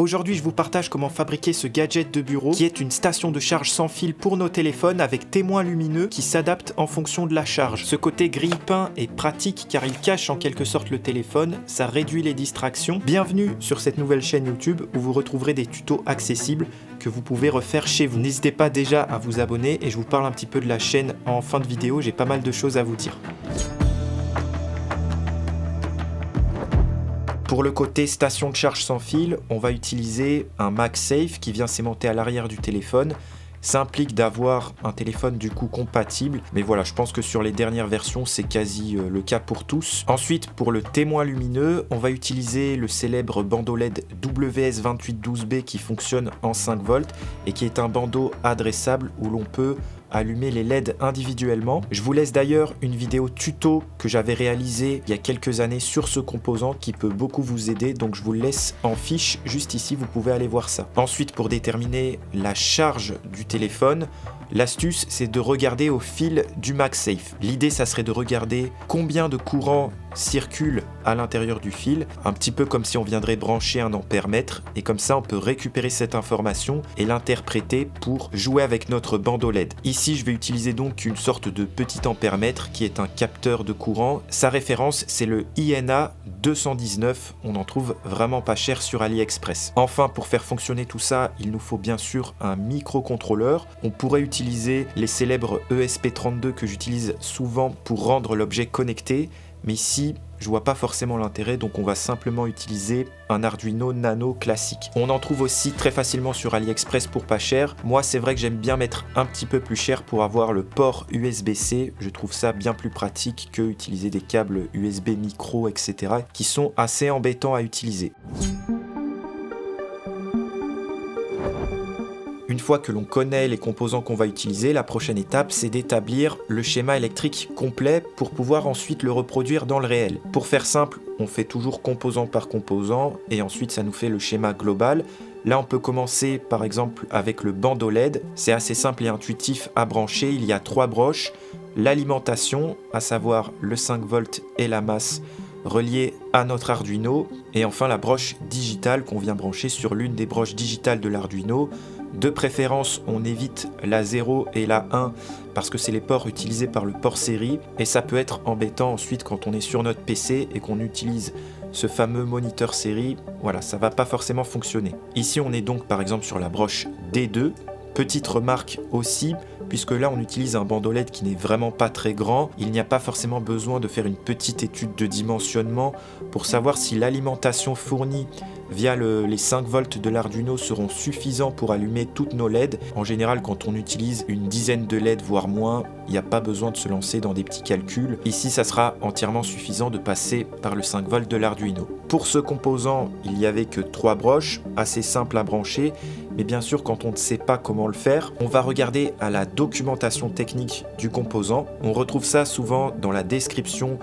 Aujourd'hui, je vous partage comment fabriquer ce gadget de bureau qui est une station de charge sans fil pour nos téléphones avec témoin lumineux qui s'adapte en fonction de la charge. Ce côté grille-pain est pratique car il cache en quelque sorte le téléphone, ça réduit les distractions. Bienvenue sur cette nouvelle chaîne YouTube où vous retrouverez des tutos accessibles que vous pouvez refaire chez vous. N'hésitez pas déjà à vous abonner et je vous parle un petit peu de la chaîne en fin de vidéo, j'ai pas mal de choses à vous dire. Pour le côté station de charge sans fil, on va utiliser un MagSafe qui vient s'aimanter à l'arrière du téléphone. Ça implique d'avoir un téléphone du coup compatible, mais voilà, je pense que sur les dernières versions, c'est quasi le cas pour tous. Ensuite, pour le témoin lumineux, on va utiliser le célèbre bandeau LED WS2812B qui fonctionne en 5 volts et qui est un bandeau adressable où l'on peut allumer les LED individuellement. Je vous laisse d'ailleurs une vidéo tuto que j'avais réalisée il y a quelques années sur ce composant qui peut beaucoup vous aider, donc je vous le laisse en fiche juste ici, vous pouvez aller voir ça. Ensuite, pour déterminer la charge du téléphone, l'astuce c'est de regarder au fil du MagSafe. L'idée ça serait de regarder combien de courant circule à l'intérieur du fil, un petit peu comme si on viendrait brancher un ampère-mètre, et comme ça on peut récupérer cette information et l'interpréter pour jouer avec notre bandeau LED. Ici je vais utiliser donc une sorte de petit ampère-mètre qui est un capteur de courant. Sa référence c'est le INA 219, on en trouve vraiment pas cher sur AliExpress. Enfin, pour faire fonctionner tout ça, il nous faut bien sûr un microcontrôleur. On pourrait utiliser les célèbres ESP32 que j'utilise souvent pour rendre l'objet connecté, mais ici je vois pas forcément l'intérêt, donc on va simplement utiliser un Arduino Nano classique. On en trouve aussi très facilement sur AliExpress pour pas cher. Moi c'est vrai que j'aime bien mettre un petit peu plus cher pour avoir le port USB-C, je trouve ça bien plus pratique que utiliser des câbles USB micro, etc. qui sont assez embêtants à utiliser. Une fois que l'on connaît les composants qu'on va utiliser, la prochaine étape c'est d'établir le schéma électrique complet pour pouvoir ensuite le reproduire dans le réel. Pour faire simple, on fait toujours composant par composant et ensuite ça nous fait le schéma global. Là on peut commencer par exemple avec le bandeau LED, c'est assez simple et intuitif à brancher, il y a 3 broches, l'alimentation, à savoir le 5 volts et la masse reliée à notre Arduino, et enfin la broche digitale qu'on vient brancher sur l'une des broches digitales de l'Arduino. De préférence, on évite la 0 et la 1 parce que c'est les ports utilisés par le port série et ça peut être embêtant ensuite quand on est sur notre PC et qu'on utilise ce fameux moniteur série. Voilà, ça va pas forcément fonctionner. Ici, on est donc par exemple sur la broche D2. Petite remarque aussi, puisque là on utilise un bandeau LED qui n'est vraiment pas très grand, il n'y a pas forcément besoin de faire une petite étude de dimensionnement pour savoir si l'alimentation fournie via les 5 volts de l'Arduino seront suffisants pour allumer toutes nos LED. En général, quand on utilise une dizaine de LED, voire moins, il n'y a pas besoin de se lancer dans des petits calculs. Ici, ça sera entièrement suffisant de passer par le 5 volts de l'Arduino. Pour ce composant, il n'y avait que 3 broches, assez simples à brancher, mais bien sûr, quand on ne sait pas comment le faire, on va regarder à la documentation technique du composant. On retrouve ça souvent dans la description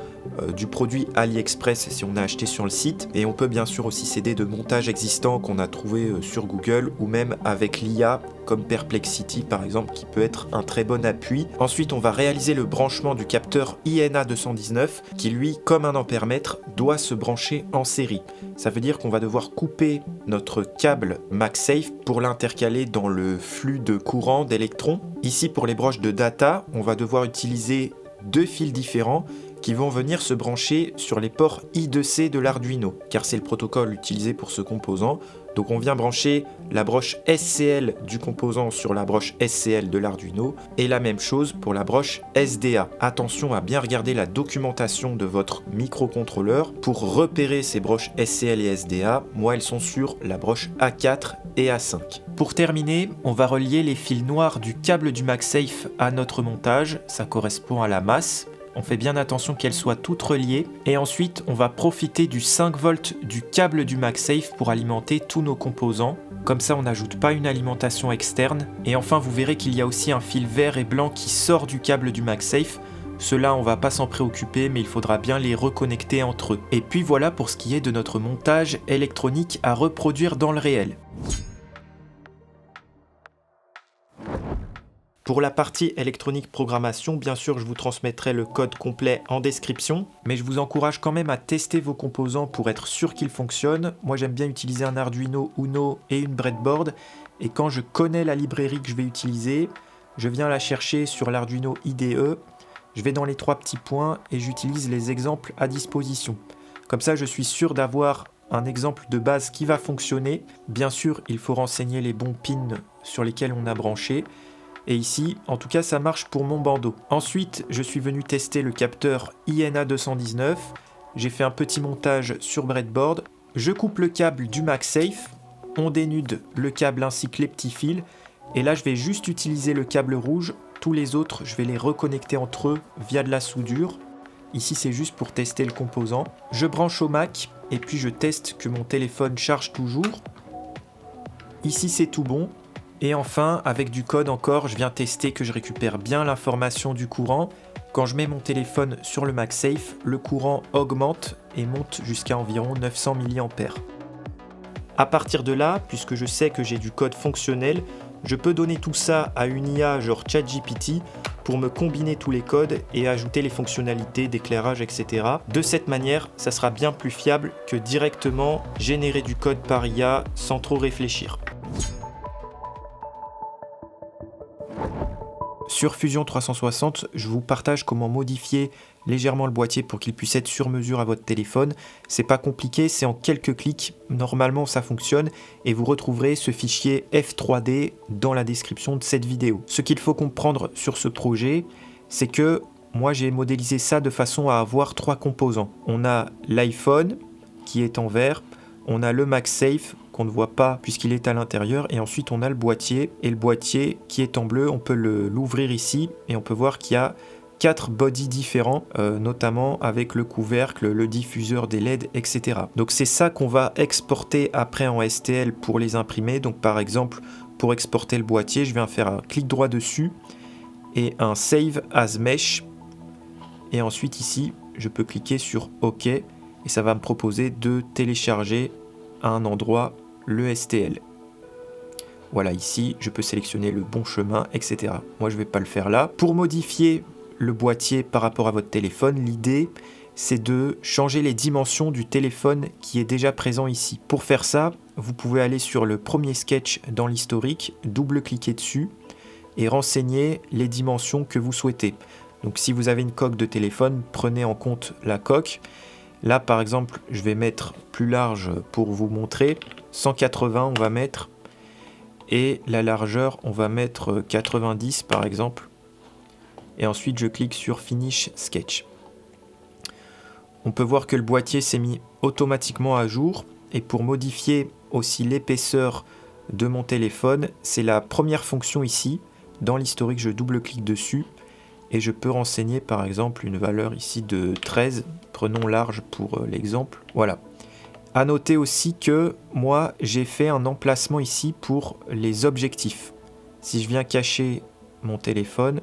du produit AliExpress si on a acheté sur le site, et on peut bien sûr aussi s'aider de montages existants qu'on a trouvé sur Google ou même avec l'IA comme Perplexity par exemple qui peut être un très bon appui. Ensuite on va réaliser le branchement du capteur INA 219 qui lui, comme un ampère-mètre, doit se brancher en série. Ça veut dire qu'on va devoir couper notre câble MagSafe pour l'intercaler dans le flux de courant d'électrons. Ici pour les broches de data, on va devoir utiliser 2 fils différents qui vont venir se brancher sur les ports I2C de l'Arduino, car c'est le protocole utilisé pour ce composant. Donc on vient brancher la broche SCL du composant sur la broche SCL de l'Arduino, et la même chose pour la broche SDA. Attention à bien regarder la documentation de votre microcontrôleur pour repérer ces broches SCL et SDA. Moi, elles sont sur la broche A4 et A5. Pour terminer, on va relier les fils noirs du câble du MagSafe à notre montage, ça correspond à la masse. On fait bien attention qu'elles soient toutes reliées et ensuite on va profiter du 5 volts du câble du MagSafe pour alimenter tous nos composants. Comme ça on n'ajoute pas une alimentation externe. Et enfin vous verrez qu'il y a aussi un fil vert et blanc qui sort du câble du MagSafe. Ceux-là on va pas s'en préoccuper, mais il faudra bien les reconnecter entre eux. Et puis voilà pour ce qui est de notre montage électronique à reproduire dans le réel. Pour la partie électronique programmation, bien sûr, je vous transmettrai le code complet en description, mais je vous encourage quand même à tester vos composants pour être sûr qu'ils fonctionnent. Moi, j'aime bien utiliser un Arduino Uno et une breadboard, et quand je connais la librairie que je vais utiliser, je viens la chercher sur l'Arduino IDE, je vais dans les 3 petits points et j'utilise les exemples à disposition. Comme ça, je suis sûr d'avoir un exemple de base qui va fonctionner. Bien sûr, il faut renseigner les bons pins sur lesquels on a branché. Et ici, en tout cas, ça marche pour mon bandeau. Ensuite, je suis venu tester le capteur INA219. J'ai fait un petit montage sur breadboard. Je coupe le câble du MagSafe. On dénude le câble ainsi que les petits fils. Et là, je vais juste utiliser le câble rouge. Tous les autres, je vais les reconnecter entre eux via de la soudure. Ici, c'est juste pour tester le composant. Je branche au Mac et puis je teste que mon téléphone charge toujours. Ici, c'est tout bon. Et enfin, avec du code encore, je viens tester que je récupère bien l'information du courant. Quand je mets mon téléphone sur le MagSafe, le courant augmente et monte jusqu'à environ 900 mA. À partir de là, puisque je sais que j'ai du code fonctionnel, je peux donner tout ça à une IA genre ChatGPT pour me combiner tous les codes et ajouter les fonctionnalités d'éclairage, etc. De cette manière, ça sera bien plus fiable que directement générer du code par IA sans trop réfléchir. Sur Fusion 360, je vous partage comment modifier légèrement le boîtier pour qu'il puisse être sur mesure à votre téléphone. C'est pas compliqué, c'est en quelques clics. Normalement, ça fonctionne et vous retrouverez ce fichier F3D dans la description de cette vidéo. Ce qu'il faut comprendre sur ce projet, c'est que moi j'ai modélisé ça de façon à avoir 3 composants. On a l'iPhone qui est en vert, on a le MagSafe qu'on ne voit pas puisqu'il est à l'intérieur, et ensuite on a le boîtier, et le boîtier qui est en bleu, on peut l'ouvrir ici et on peut voir qu'il y a 4 bodies différents, notamment avec le couvercle, le diffuseur des LED, etc. Donc c'est ça qu'on va exporter après en STL pour les imprimer. Donc par exemple, pour exporter le boîtier, je viens faire un clic droit dessus et un Save as Mesh, et ensuite ici je peux cliquer sur OK et ça va me proposer de télécharger à un endroit le STL. Voilà, ici je peux sélectionner le bon chemin, etc. Moi je ne vais pas le faire là. Pour modifier le boîtier par rapport à votre téléphone, l'idée c'est de changer les dimensions du téléphone qui est déjà présent ici. Pour faire ça, vous pouvez aller sur le premier sketch dans l'historique, double-cliquer dessus et renseigner les dimensions que vous souhaitez. Donc si vous avez une coque de téléphone, prenez en compte la coque. Là par exemple, je vais mettre plus large pour vous montrer. 180 on va mettre. Et la largeur, on va mettre 90 par exemple. Et ensuite je clique sur Finish Sketch. On peut voir que le boîtier s'est mis automatiquement à jour. Et pour modifier aussi l'épaisseur de mon téléphone, c'est la première fonction ici. Dans l'historique, je double-clique dessus. Et je peux renseigner par exemple une valeur ici de 13. Prenons large pour l'exemple. Voilà. À noter aussi que moi j'ai fait un emplacement ici pour les objectifs. Si je viens cacher mon téléphone,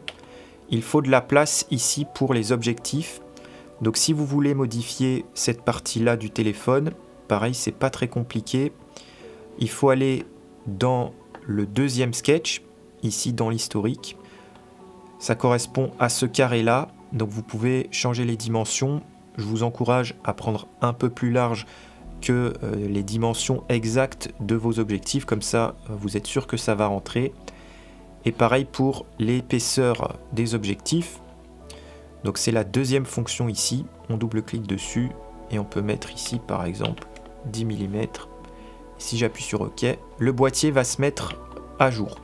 il faut de la place ici pour les objectifs. Donc si vous voulez modifier cette partie-là du téléphone, pareil, c'est pas très compliqué. Il faut aller dans le deuxième sketch, ici dans l'historique. Ça correspond à ce carré-là, donc vous pouvez changer les dimensions. Je vous encourage à prendre un peu plus large que les dimensions exactes de vos objectifs, comme ça vous êtes sûr que ça va rentrer. Et pareil pour l'épaisseur des objectifs. Donc c'est la deuxième fonction ici, on double-clique dessus et on peut mettre ici par exemple 10 mm. Si j'appuie sur OK, le boîtier va se mettre à jour.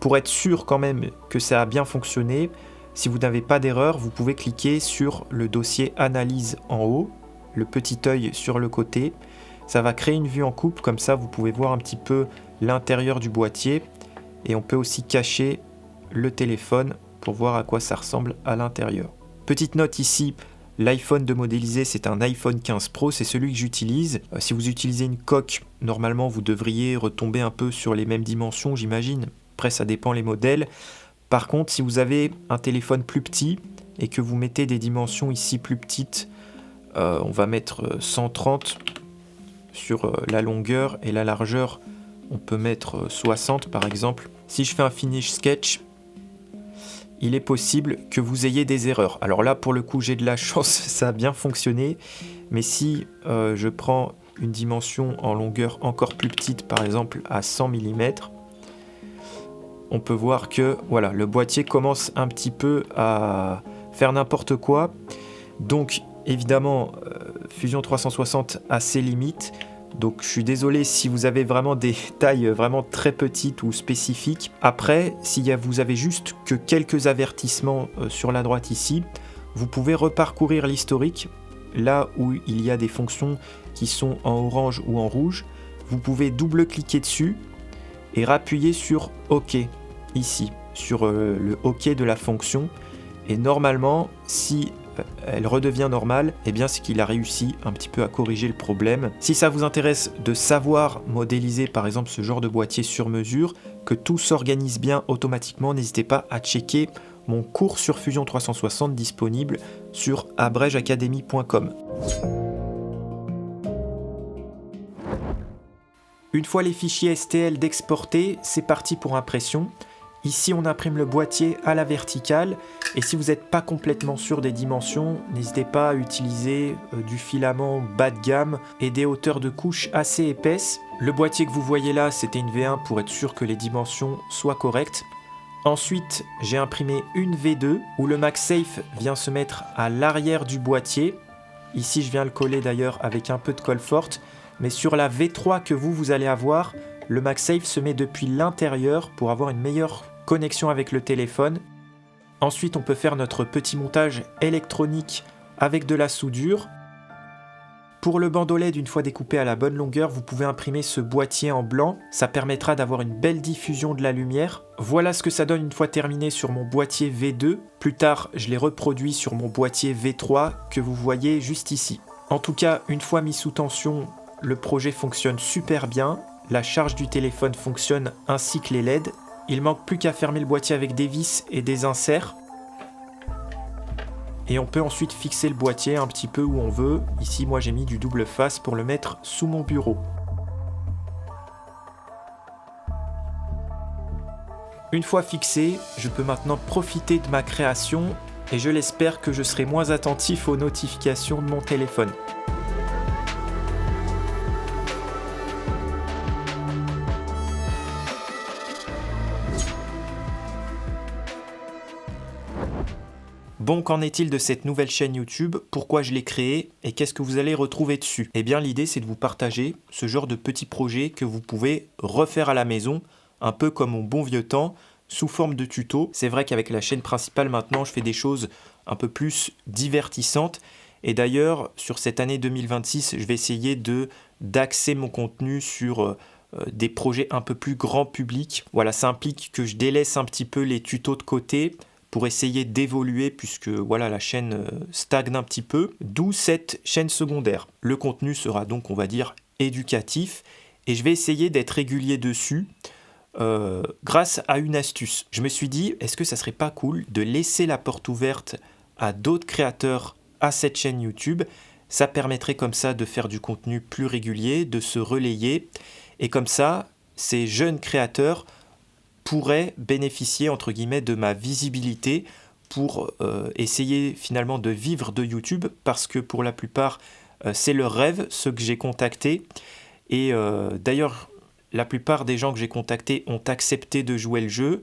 Pour être sûr quand même que ça a bien fonctionné, si vous n'avez pas d'erreur, vous pouvez cliquer sur le dossier Analyse en haut, le petit œil sur le côté. Ça va créer une vue en coupe, comme ça vous pouvez voir un petit peu l'intérieur du boîtier. Et on peut aussi cacher le téléphone pour voir à quoi ça ressemble à l'intérieur. Petite note ici, l'iPhone de modéliser, c'est un iPhone 15 Pro, c'est celui que j'utilise. Si vous utilisez une coque, normalement vous devriez retomber un peu sur les mêmes dimensions, j'imagine. Après ça dépend les modèles. Par contre, si vous avez un téléphone plus petit et que vous mettez des dimensions ici plus petites, on va mettre 130 sur la longueur et la largeur, on peut mettre 60 par exemple. Si je fais un Finish Sketch, il est possible que vous ayez des erreurs. Alors là, pour le coup, j'ai de la chance, ça a bien fonctionné. Mais si je prends une dimension en longueur encore plus petite, par exemple à 100 mm, on peut voir que voilà, le boîtier commence un petit peu à faire n'importe quoi. Donc évidemment, Fusion 360 a ses limites. Donc je suis désolé si vous avez vraiment des tailles vraiment très petites ou spécifiques. Après, si vous avez juste que quelques avertissements sur la droite ici, vous pouvez reparcourir l'historique. Là où il y a des fonctions qui sont en orange ou en rouge, vous pouvez double-cliquer dessus et rappuyer sur OK, ici, sur le OK de la fonction. Et normalement, si elle redevient normale, eh bien c'est qu'il a réussi un petit peu à corriger le problème. Si ça vous intéresse de savoir modéliser par exemple ce genre de boîtier sur mesure, que tout s'organise bien automatiquement, n'hésitez pas à checker mon cours sur Fusion 360 disponible sur abregeacademy.com. Une fois les fichiers STL d'exporter, c'est parti pour impression. Ici, on imprime le boîtier à la verticale et si vous n'êtes pas complètement sûr des dimensions, n'hésitez pas à utiliser du filament bas de gamme et des hauteurs de couche assez épaisses. Le boîtier que vous voyez là, c'était une V1 pour être sûr que les dimensions soient correctes. Ensuite, j'ai imprimé une V2 où le MagSafe vient se mettre à l'arrière du boîtier. Ici, je viens le coller d'ailleurs avec un peu de colle forte, mais sur la V3 que vous allez avoir, le MagSafe se met depuis l'intérieur pour avoir une meilleure connexion avec le téléphone. Ensuite, on peut faire notre petit montage électronique avec de la soudure. Pour le bandeau LED, une fois découpé à la bonne longueur, vous pouvez imprimer ce boîtier en blanc. Ça permettra d'avoir une belle diffusion de la lumière. Voilà ce que ça donne une fois terminé sur mon boîtier V2. Plus tard, je l'ai reproduit sur mon boîtier V3 que vous voyez juste ici. En tout cas, une fois mis sous tension, le projet fonctionne super bien. La charge du téléphone fonctionne ainsi que les LED. Il manque plus qu'à fermer le boîtier avec des vis et des inserts. Et on peut ensuite fixer le boîtier un petit peu où on veut. Ici, moi j'ai mis du double face pour le mettre sous mon bureau. Une fois fixé, je peux maintenant profiter de ma création et je l'espère que je serai moins attentif aux notifications de mon téléphone. Bon, qu'en est-il de cette nouvelle chaîne YouTube? Pourquoi je l'ai créée? Et qu'est-ce que vous allez retrouver dessus? Eh bien, l'idée, c'est de vous partager ce genre de petits projets que vous pouvez refaire à la maison, un peu comme au bon vieux temps, sous forme de tuto. C'est vrai qu'avec la chaîne principale, maintenant, je fais des choses un peu plus divertissantes. Et d'ailleurs, sur cette année 2026, je vais essayer d'axer mon contenu sur des projets un peu plus grand public. Voilà, ça implique que je délaisse un petit peu les tutos de côté, pour essayer d'évoluer puisque voilà, la chaîne stagne un petit peu, d'où cette chaîne secondaire. Le contenu sera donc, on va dire, éducatif et je vais essayer d'être régulier dessus grâce à une astuce. Je me suis dit, est-ce que ça serait pas cool de laisser la porte ouverte à d'autres créateurs à cette chaîne YouTube? Ça permettrait comme ça de faire du contenu plus régulier, de se relayer et comme ça, ces jeunes créateurs pourrait bénéficier entre guillemets de ma visibilité pour essayer finalement de vivre de YouTube parce que pour la plupart c'est leur rêve, ceux que j'ai contactés et d'ailleurs la plupart des gens que j'ai contactés ont accepté de jouer le jeu.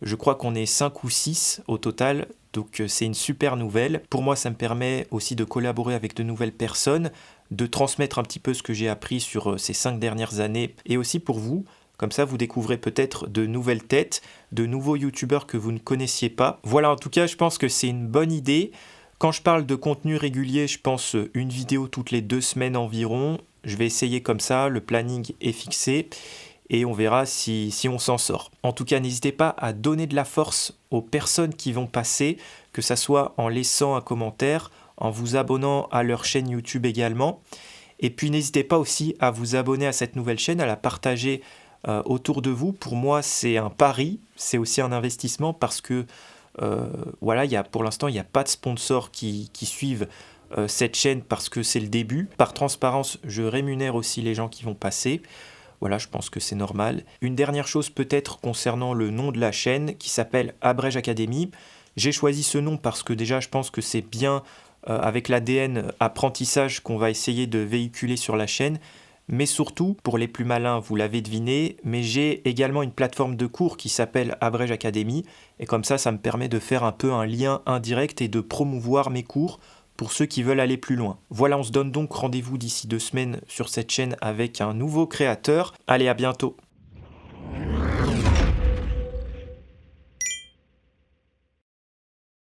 Je crois qu'on est 5 ou 6 au total, donc c'est une super nouvelle. Pour moi ça me permet aussi de collaborer avec de nouvelles personnes, de transmettre un petit peu ce que j'ai appris sur ces 5 dernières années et aussi pour vous. Comme ça, vous découvrez peut-être de nouvelles têtes, de nouveaux youtubeurs que vous ne connaissiez pas. Voilà, en tout cas, je pense que c'est une bonne idée. Quand je parle de contenu régulier, je pense une vidéo toutes les 2 semaines environ. Je vais essayer comme ça, le planning est fixé et on verra si on s'en sort. En tout cas, n'hésitez pas à donner de la force aux personnes qui vont passer, que ça soit en laissant un commentaire, en vous abonnant à leur chaîne YouTube également. Et puis n'hésitez pas aussi à vous abonner à cette nouvelle chaîne, à la partager autour de vous. Pour moi, c'est un pari, c'est aussi un investissement parce que voilà, pour l'instant, il n'y a pas de sponsors qui suivent cette chaîne parce que c'est le début. Par transparence, je rémunère aussi les gens qui vont passer. Voilà, je pense que c'est normal. Une dernière chose peut-être concernant le nom de la chaîne qui s'appelle Abrège Academy. J'ai choisi ce nom parce que déjà je pense que c'est bien avec l'ADN apprentissage qu'on va essayer de véhiculer sur la chaîne. Mais surtout, pour les plus malins, vous l'avez deviné, mais j'ai également une plateforme de cours qui s'appelle Abrège Academy. Et comme ça me permet de faire un peu un lien indirect et de promouvoir mes cours pour ceux qui veulent aller plus loin. Voilà, on se donne donc rendez-vous d'ici 2 semaines sur cette chaîne avec un nouveau créateur. Allez, à bientôt!